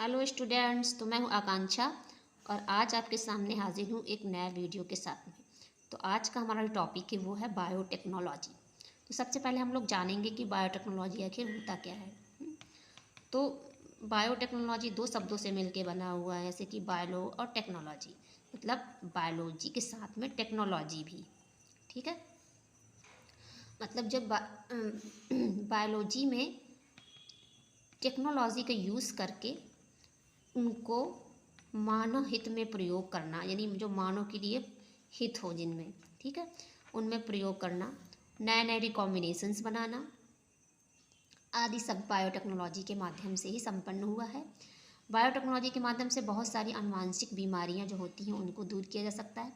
Hello students, तो मैं हूं आकांक्षा और आज आपके सामने हाजिर हूं एक नया वीडियो के साथ में। तो आज का हमारा जो टॉपिक है वो है बायोटेक्नोलॉजी। तो सबसे पहले हम लोग जानेंगे कि बायोटेक्नोलॉजी आखिर होता क्या है। तो बायोटेक्नोलॉजी दो शब्दों से मिलकर बना हुआ है, जैसे कि बायो और टेक्नोलॉजी, मतलब बायोलॉजी के साथ में टेक्नोलॉजी भी। ठीक है, मतलब जब बायोलॉजी में टेक्नोलॉजी का यूज़ करके उनको मानव हित में प्रयोग करना, यानी जो मानव के लिए हित हो जिनमें, ठीक है, उनमें प्रयोग करना, नए नए रिकॉम्बिनेशंस बनाना आदि सब बायोटेक्नोलॉजी के माध्यम से ही संपन्न हुआ है। बायोटेक्नोलॉजी के माध्यम से बहुत सारी आनुवांशिक बीमारियां जो होती हैं उनको दूर किया जा सकता है।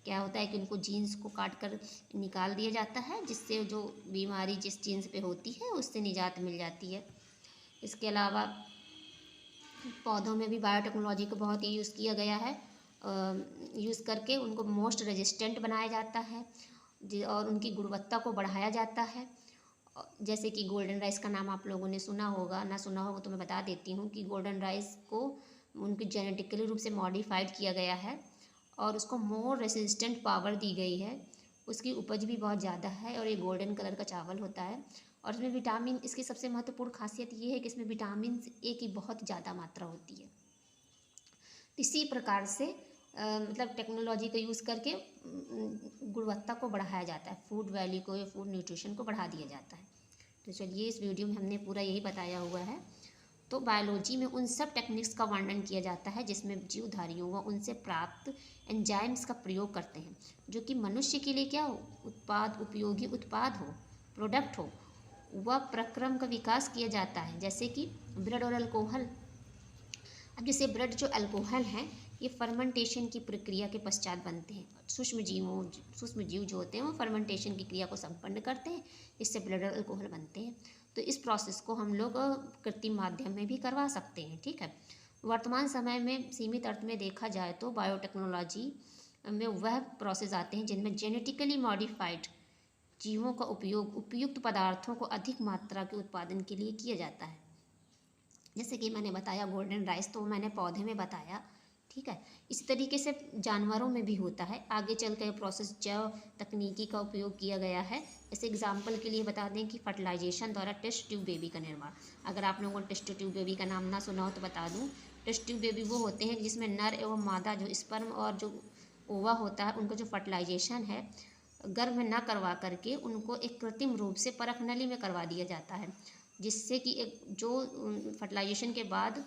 क्या होता है कि उनको जीन्स को काट कर निकाल दिया जाता है, जिससे जो बीमारी जिस जीन्स पे होती है उससे निजात मिल जाती है। इसके अलावा पौधों में भी बायोटेक्नोलॉजी को बहुत ही यूज़ किया गया है। यूज़ करके उनको मोस्ट रेजिस्टेंट बनाया जाता है और उनकी गुणवत्ता को बढ़ाया जाता है। जैसे कि गोल्डन राइस का नाम आप लोगों ने सुना होगा, ना सुना होगा तो मैं बता देती हूँ कि गोल्डन राइस को उनकी जेनेटिकली रूप से मॉडिफाइड किया गया है और उसको मोर रेसिस्टेंट पावर दी गई है। उसकी उपज भी बहुत ज़्यादा है और ये गोल्डन कलर का चावल होता है। और इसमें विटामिन, इसकी सबसे महत्वपूर्ण खासियत ये है कि इसमें विटामिन ए की बहुत ज़्यादा मात्रा होती है। इसी प्रकार से मतलब टेक्नोलॉजी का यूज़ करके गुणवत्ता को बढ़ाया जाता है, फूड वैल्यू को या फूड न्यूट्रिशन को बढ़ा दिया जाता है। तो चलिए, इस वीडियो में हमने पूरा यही बताया हुआ है। तो बायोलॉजी में उन सब टेक्निक्स का वर्णन किया जाता है जिसमें जीवधारियों व उनसे प्राप्त एंजाइम्स का प्रयोग करते हैं, जो कि मनुष्य के लिए क्या हो, उत्पाद, उपयोगी उत्पाद हो, प्रोडक्ट हो, वह प्रक्रम का विकास किया जाता है। जैसे कि ब्लड और अल्कोहल। अब जैसे ब्लड जो अल्कोहल है, ये फर्मेंटेशन की प्रक्रिया के पश्चात बनते हैं। सूक्ष्म जीव जो होते हैं वो फर्मेंटेशन की क्रिया को संपन्न करते हैं, इससे ब्लड और अल्कोहल बनते हैं। तो इस प्रोसेस को हम लोग कृत्रिम माध्यम में भी करवा सकते हैं। ठीक है, वर्तमान समय में सीमित अर्थ में देखा जाए तो बायोटेक्नोलॉजी में वह प्रोसेस आते हैं जिनमें जेनेटिकली मॉडिफाइड जीवों का उपयोग उपयुक्त पदार्थों को अधिक मात्रा के उत्पादन के लिए किया जाता है। जैसे कि मैंने बताया गोल्डन राइस, तो मैंने पौधे में बताया। ठीक है, इस तरीके से जानवरों में भी होता है। आगे चल कर प्रोसेस जैव तकनीकी का उपयोग किया गया है। जैसे एग्जाम्पल के लिए बता दें कि फर्टिलाइजेशन द्वारा टेस्ट ट्यूब बेबी का निर्माण। अगर आप लोगों ने टेस्ट ट्यूब बेबी का नाम ना सुना हो तो बता दूँ। टेस्ट ट्यूब बेबी वो होते हैं जिसमें नर एवं मादा जो स्पर्म और जो ओवा होता है उनको जो फर्टिलाइजेशन है गर्भ में ना करवा करके उनको एक कृत्रिम रूप से परख नली में करवा दिया जाता है, जिससे कि एक जो फर्टिलाइजेशन के बाद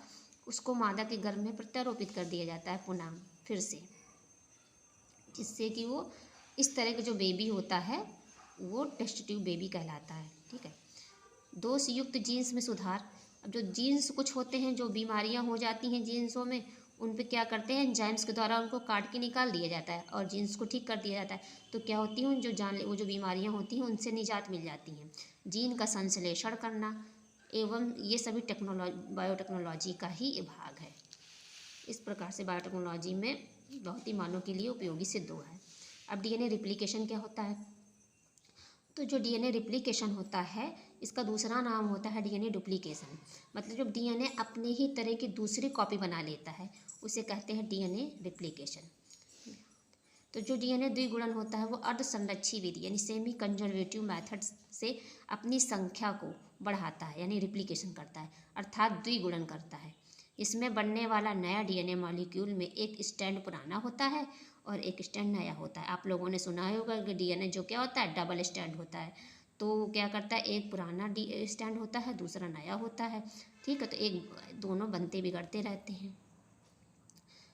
उसको मादा के गर्भ में प्रत्यारोपित कर दिया जाता है पुनः फिर से, जिससे कि वो इस तरह का जो बेबी होता है वो टेस्ट ट्यूब बेबी कहलाता है। ठीक है, दोष युक्त जीन्स में सुधार। अब जो जीन्स कुछ होते हैं, जो बीमारियां हो जाती हैं जीन्सों में, उन पे क्या करते हैं, एंजाइम्स के द्वारा उनको काट के निकाल दिया जाता है और जीन्स को ठीक कर दिया जाता है। तो क्या होती हैं, वो जो बीमारियां होती हैं उनसे निजात मिल जाती हैं। जीन का संश्लेषण करना एवं ये सभी बायोटेक्नोलॉजी का ही भाग है। इस प्रकार से बायोटेक्नोलॉजी में बहुत ही मानव के लिए उपयोगी सिद्ध हुआ है। अब डीएनए रिप्लिकेशन क्या होता है? तो जो डीएनए रिप्लिकेशन होता है, इसका दूसरा नाम होता है डीएनए डुप्लीकेशन। मतलब जब डीएनए अपने ही तरह की दूसरी कॉपी बना लेता है उसे कहते हैं डीएनए रिप्लिकेशन। तो जो डीएनए द्विगुणन होता है वो अर्धसंरक्षी विधि यानी सेमी कंजर्वेटिव मेथड से अपनी संख्या को बढ़ाता है, यानी रिप्लिकेशन करता है, अर्थात द्विगुणन करता है। इसमें बनने वाला नया डीएनए मॉलिक्यूल में एक स्ट्रैंड पुराना होता है और एक स्ट्रैंड नया होता है। आप लोगों ने सुना होगा कि डीएनए जो क्या होता है, डबल स्ट्रैंड होता है। तो क्या करता है, एक पुराना स्ट्रैंड होता है, दूसरा नया होता है। ठीक है, तो एक दोनों बनते बिगड़ते रहते हैं,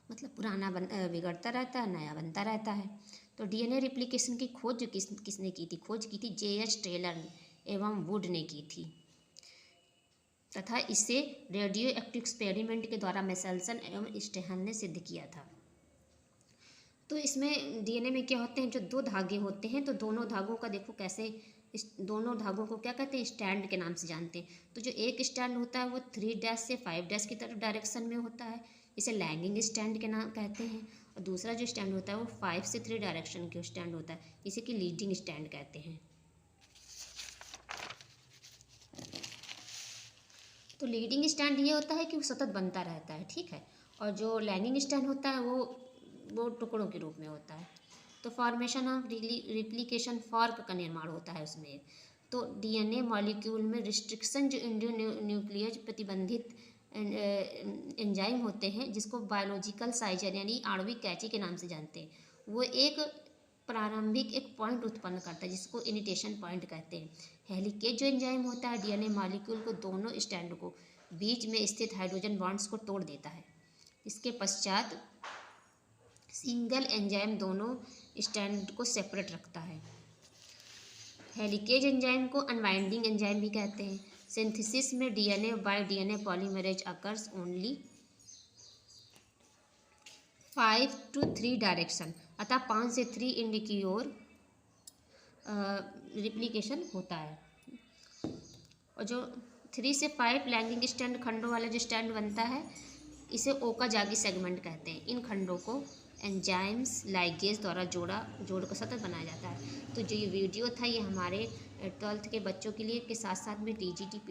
मतलब पुराना बिगड़ता रहता है, नया बनता रहता है। तो डीएनए रिप्लिकेशन की खोज जो किसने की थी? खोज की थी J.H. टेलर एवं वुड ने की थी, तथा इसे रेडियो एक्टिव एक्सपेरिमेंट के द्वारा मेसेल्सन एवं स्टेहन ने सिद्ध किया था। तो इसमें डीएनए में क्या होते हैं, जो दो धागे होते हैं, तो दोनों धागों का देखो कैसे, इस दोनों धागों को क्या कहते हैं, स्टैंड के नाम से जानते हैं। तो जो एक स्टैंड होता है वो 3' से 5' की तरफ डायरेक्शन में होता है, इसे लैगिंग स्टैंड के नाम कहते हैं। और दूसरा जो स्टैंड होता है वो 5 से 3 डायरेक्शन के स्टैंड होता है, इसे कि लीडिंग स्टैंड कहते हैं। तो लीडिंग स्टैंड ये होता है कि वो सतत बनता रहता है, ठीक है। और जो लैगिंग स्टैंड होता है वो टुकड़ों के रूप में होता है। तो फॉर्मेशन ऑफ रिप्लिकेशन फॉर्क का निर्माण होता है उसमें। तो डीएनए मॉलिक्यूल में रिस्ट्रिक्शन जो इंडियो न्यूक्लियस प्रतिबंधित एंजाइम होते हैं, जिसको बायोलॉजिकल साइजर यानी आणविक कैची के नाम से जानते हैं, वो एक प्रारंभिक एक पॉइंट उत्पन्न करता है जिसको इनिटेशन पॉइंट कहते हैं। हेलिकेज जो एंजाइम होता है डीएनए मॉलिक्यूल को दोनों स्टैंड को बीच में स्थित हाइड्रोजन बॉन्ड्स को तोड़ देता है। इसके पश्चात सिंगल एंजाइम दोनों स्टैंड को सेपरेट रखता है। हेलिकेज एंजाइम को अनवाइंडिंग एंजाइम भी कहते हैं। सिंथेसिस में DNA by DNA polymerase occurs only 5 to 3 direction, अतः 5 से 3 इंडिक्योर रिप्लिकेशन होता है। और जो 3 से 5 लैगिंग स्टैंड खंडों वाला जो स्टैंड बनता है, इसे ओकाजागी सेगमेंट कहते हैं। इन खंडों को एंजाइम्स लाइगेज द्वारा जोड़कर सतत बनाया जाता है। तो जो ये वीडियो था ये हमारे 12th के बच्चों के लिए के साथ साथ में टीजीटी